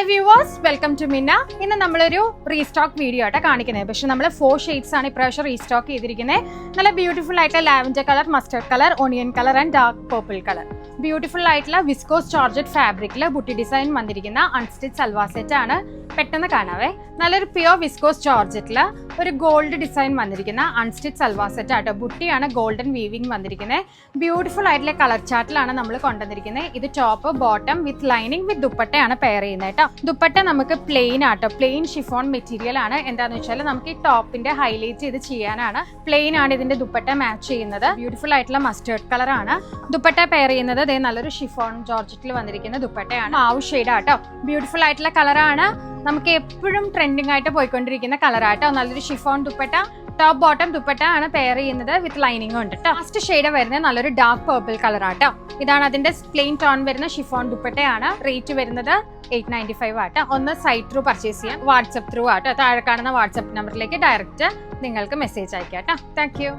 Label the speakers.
Speaker 1: Hi viewers, welcome to മിന്ന. ഇന്ന് നമ്മളൊരു റീസ്റ്റോക്ക് വീഡിയോ ആയിട്ടാണ് കാണിക്കുന്നത്. പക്ഷെ നമ്മൾ 4 ഷെയ്ഡ്സ് ആണ് ഇപ്രാവശ്യം റീസ്റ്റോക്ക് ചെയ്തിരിക്കുന്നത്. നല്ല ബ്യൂട്ടിഫുൾ ആയിട്ടുള്ള lavender colour, mustard colour, onion colour and dark purple colour. Beautiful ആയിട്ടുള്ള വിസ്കോസ് ജോർജറ്റ് ഫാബ്രിക്കിൽ ബുട്ടി ഡിസൈൻ വന്നിരിക്കുന്ന അൺസ്റ്റിച്ച് സൽവാർ സെറ്റ് ആണ്. പെട്ടെന്ന് കാണാവേ. നല്ലൊരു പ്യുവർ വിസ്കോസ് ജോർജറ്റിൽ ഒരു ഗോൾഡ് ഡിസൈൻ വന്നിരിക്കുന്ന അൺസ്റ്റിച്ച് സൽവാർ സെറ്റ് ആട്ടോ. ബുട്ടിയാണ് ഗോൾഡൻ വീവിംഗ് വന്നിരിക്കുന്നത്. ബ്യൂട്ടിഫുൾ ആയിട്ടുള്ള കളർ ചാർട്ടിലാണ് നമ്മൾ കൊണ്ടുവന്നിരിക്കുന്നത്. ഇത് top bottom with lining with ദുപ്പട്ടയാണ് പെയർ ചെയ്യുന്നത് കേട്ടോ. ദുപ്പട്ട നമുക്ക് പ്ലെയിൻ ആട്ടോ, പ്ലെയിൻ ഷിഫോൺ മെറ്റീരിയൽ ആണ്. എന്താണെന്ന് വെച്ചാൽ നമുക്ക് ഈ ടോപ്പിന്റെ ഹൈലൈറ്റ് ചെയ്ത് ചെയ്യാനാണ്. പ്ലെയിൻ ആണ് ഇതിന്റെ ദുപ്പട്ട മാച്ച് ചെയ്യുന്നത്. ബ്യൂട്ടിഫുൾ ആയിട്ടുള്ള മസ്റ്റേർഡ് കളർ ആണ് ദുപ്പട്ട പെയർ ചെയ്യുന്നത്. ഇതേ നല്ലൊരു ഷിഫോൺ ജോർജറ്റിൽ വന്നിരിക്കുന്ന ദുപ്പട്ടയാണ്. മാവ് ഷെയ്ഡ് ആട്ടോ. ബ്യൂട്ടിഫുൾ ആയിട്ടുള്ള കളറാണ്. നമുക്ക് എപ്പോഴും ട്രെൻഡിങ് ആയിട്ട് പോയിക്കൊണ്ടിരിക്കുന്ന കളറാട്ടോ. നല്ലൊരു chiffon dupatta, top bottom dupatta ആണ് പെയർ ചെയ്യുന്നത്. വിത്ത് ലൈനിങ് ഉണ്ട് കേട്ടോ. ലാസ്റ്റ് ഷെയ്ഡ് വരുന്നത് നല്ലൊരു ഡാർക്ക് പർപ്പിൾ കളർ ആട്ടോ. ഇതാണ് അതിന്റെ പ്ലെയിൻ ടോൺ വരുന്ന ഷിഫോൺ ദുപ്പട്ടയാണ്. റേറ്റ് വരുന്നത് 895 ആട്ടോ. ഒന്ന് സൈറ്റ് ത്രൂ പർച്ചേസ് ചെയ്യാം, വാട്സ്ആപ്പ് ത്രൂ ആട്ടോ. താഴെ കാണുന്ന വാട്സ്ആപ്പ് നമ്പറിലേക്ക് ഡയറക്റ്റ് നിങ്ങൾക്ക് മെസ്സേജ് അയക്കാം കേട്ടോ. Thank you.